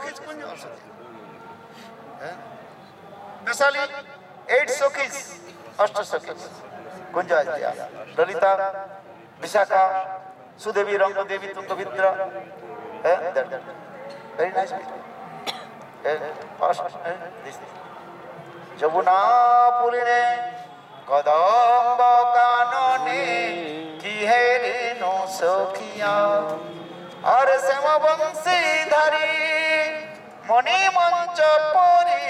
Sakhis Kunj also. Especially 8 Sakhis, Ashta Sakhis. Kunja is there. Lalita, Vishakha, Sudevi, Rangadevi, Tungavitra. Very nice people. This Jabuna Purine, Kadamba Kanone, Kihere no Sokhiya, Arsema Bansi Dhari, Moni Mancha Puri,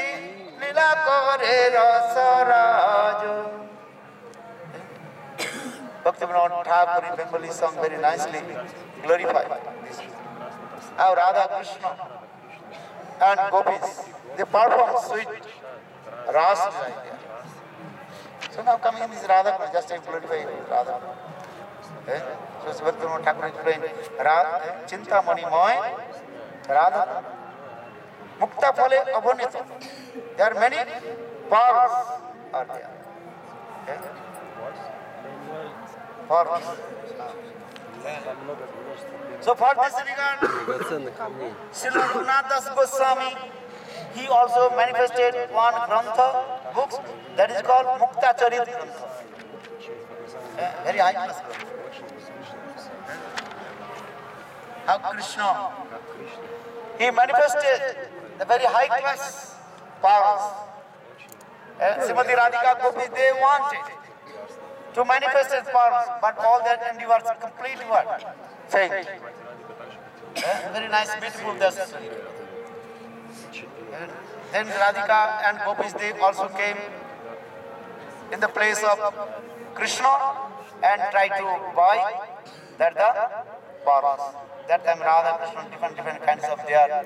Lila Kore Rasaraju. Bhaktivinoda Thakur in Bengali song very nicely glorified this. Our Radha Krishna and gopis, they perform sweet ras idea. So now coming in this Radha, just to glorify Radha. So Bhaktivinoda Thakur explained, Chinta Mani Moy, Radha, Mukta Phale Abhanita. There are many pearls are there. Pearls. So for this regard, Srila Raghunath Das Goswami, he also manifested one grantha, books, that is called Mukta Charit Grantha. Very high class grantha. How Krishna, he manifested the very high class powers. Srimati Radhika Gopi, they wanted to manifest his powers, but all their endeavors completely failed. Very nice, beautiful destiny. Then Radhika and Gopis, they also came in the place of Krishna and tried to buy the powers. That time Radha, Krishna, different kinds of their,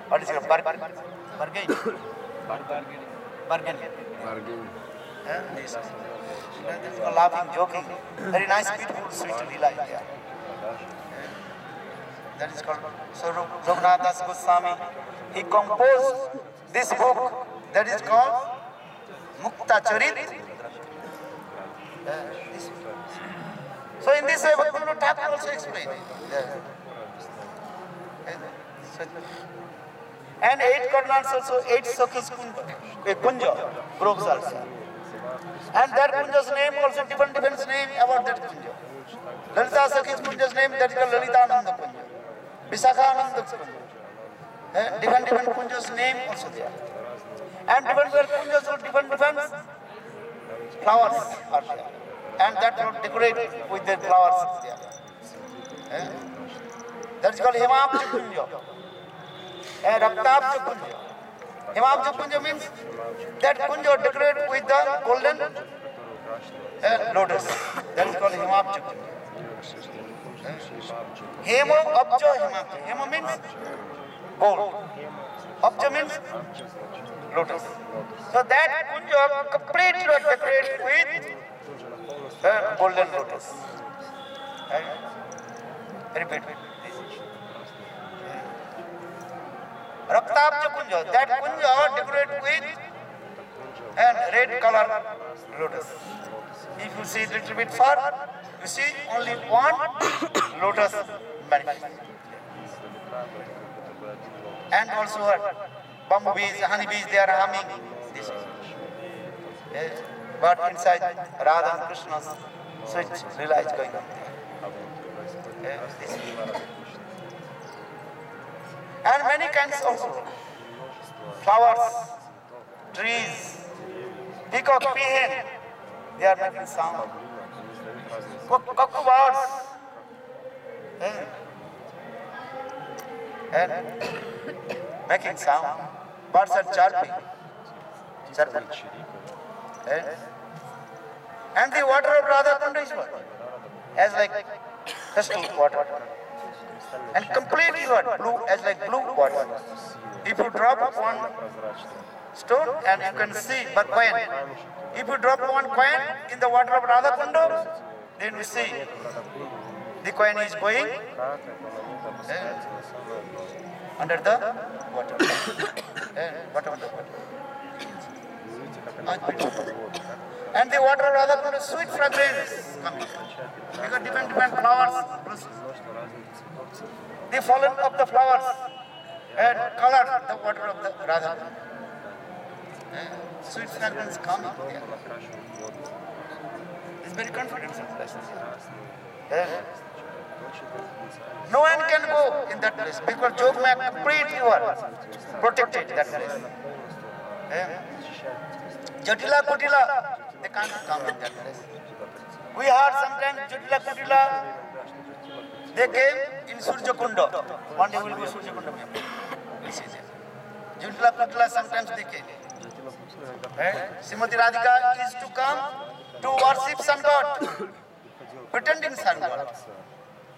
what is it, bargain. This is laughing, joking. Very nice, beautiful, sweet Leela there. That is called, so Raghunath Das Goswami, he composed this book that is called Mukta Charit. So in this way, Bhaktivinoda Thakur also explained. And 8 Karnals also, 8 Sakhis Kunja, groves also. And that Kunja's name also, different name about that Kunja. Lalita Sakhis Kunja's name, that is called Lalitananda Kunja. Vishakhananda Kunja. Different Kunja's name also there. And different Kunjas also, different flowers are there. And that will decorate with their flowers there. That is called Himabja Kunja. Raktabja Kunja. Himabja Kunja means that Kunja decorated with the golden lotus. That is called Himabja Kunja. Hemo Abja Himabja. Hemo means gold. Abja means lotus. So that Kunja completely decorated with golden lotus. Repeat. Raktabja Kunja, that Kunja decorated with red color lotus. If you see a little bit far, you see only one lotus manifest. And also bumblebees, honeybees, they are humming. This is. But inside Radha and Krishna's sweet Leela is going on there. And many kinds of flowers, trees, peacock, peahen, they are making sound. Cuckoo birds, and making sound. Birds are chirping. And the water of Radha Kunda is what? As like crystal water. And completely what? Blue, as like blue water. If you drop one stone and you can see, but coin. If you drop one coin in the water of Radha Kunda, then we see the coin is going under the water. Bottom of the water. And the water of Radha Kunda, sweet fragrance coming. Because different flowers. The fallen of the flowers and colored the water of the Radha. Sweet fragrance coming there. It's very confident place. No one can go in that place because Jogmaya completely were protected that place. Jatila Kutila, they can't come in that place. We heard sometimes Jatila Kutila, they came in Surya Kunda. One day we will go Surya Kunda. Jatila Kutila sometimes they came. Srimati Radhika is to come to worship sun god, pretending sun god.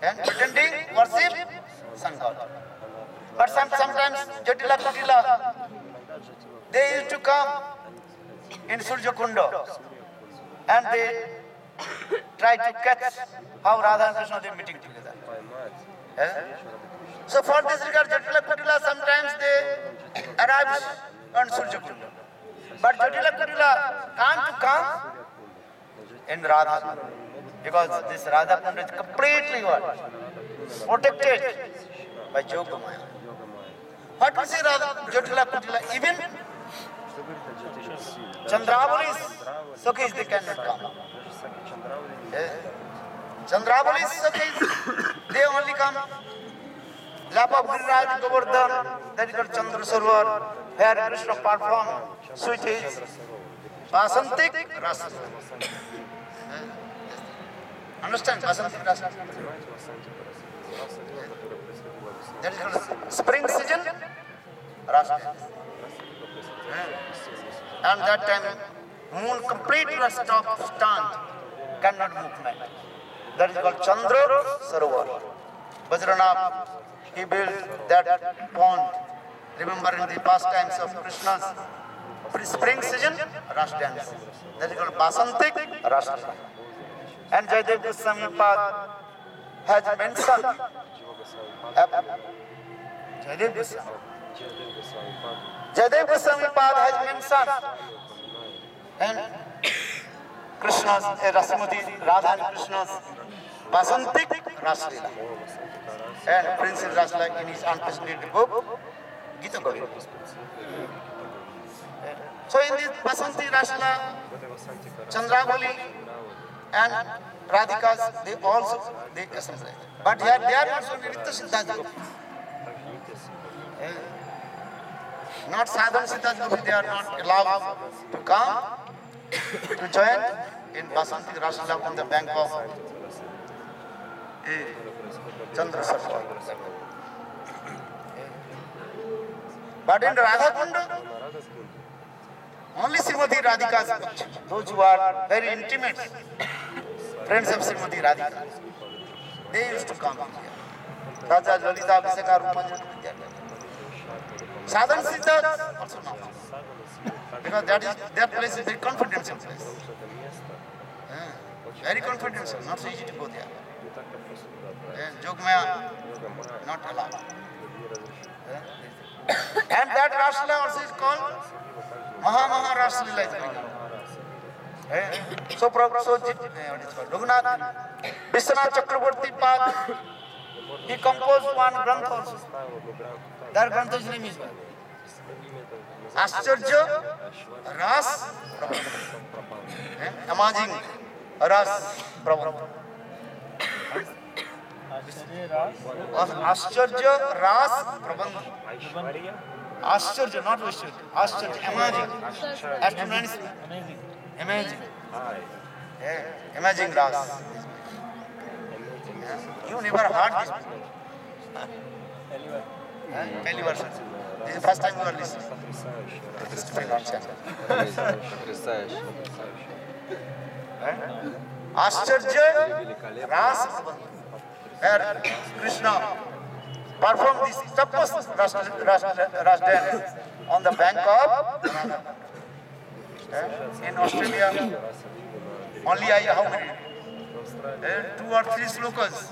And pretending worship sun god. But sometimes Jatila Kutila, they used to come in Surya Kunda and they try to catch how Radha and Krishna are meeting together. So for this regard, Jatila Kutila sometimes they arrive on Surya Kunda. But Jatila Kutila can't come in Radha Kunda because this Radha Kunda is completely protected by Yogamaya. What we say Radha Jatila Kutila, even Chandravalis, Sakhis, they cannot come. Chandravalis, Sakhis, they only come. Lap of Giriraj Govardhan, that is called Chandra Sarovar, where Krishna perform sweeties, Vasantik Rasa. Understand Vasantik Rasa? That is called spring season, Rasa. And that time, moon completely stand, cannot move night. That is called Chandra Sarovar. Vajranath, he built that pond, remembering the pastimes of Krishna's spring season, Ras dance. That is called Basantik Ras. And Jayadev Goswami Pad has mentioned Jayadev Goswami Pad has mentioned and Krishna's Rasamati, Radha and Krishna's Basantik Raslila. And Prince Rasla in his unprecedented book, Gita Govinda. So in this Basanti Rasla, Chandravali and Radhikas, they assemble. But here they are also Nitya Siddhas Gopi. Not Sadhan Siddhas Gopi, they are not allowed to come to join in Basanti Rasla on the bank of Chandra Sarovar. But in Radha Kunda, only Srimati Radhika's Bhakti, those who are very intimate friends of Srimati Radhika, they used to come here. Raja Lalita Abhiseka Rupa Sadhan Siddha also not. Because that place is very confidential place. Very confidential, not so easy to go there. Jogmaya, not allowed. And that Rasla also is called Maha Raslila is going on. So Raghunath, Vishwanath Chakraborty Pad, he composed one Grantha also. That Grantha's name is Ascharya Ras Prabandha. Amazing Ras Prabandha. Ascharya Ras Prabandha. Ascharya, not Vishwarya. Ascharya, amazing. Astronomy, amazing. Amazing Ras. You never heard this before. Pehli version. This is the first time you are listening. This is my channel. Ascharya Ras Prabandha. Where Krishna performed this tapas Ras dance on the bank of in Australia. Only how many? 2 or 3 slokas.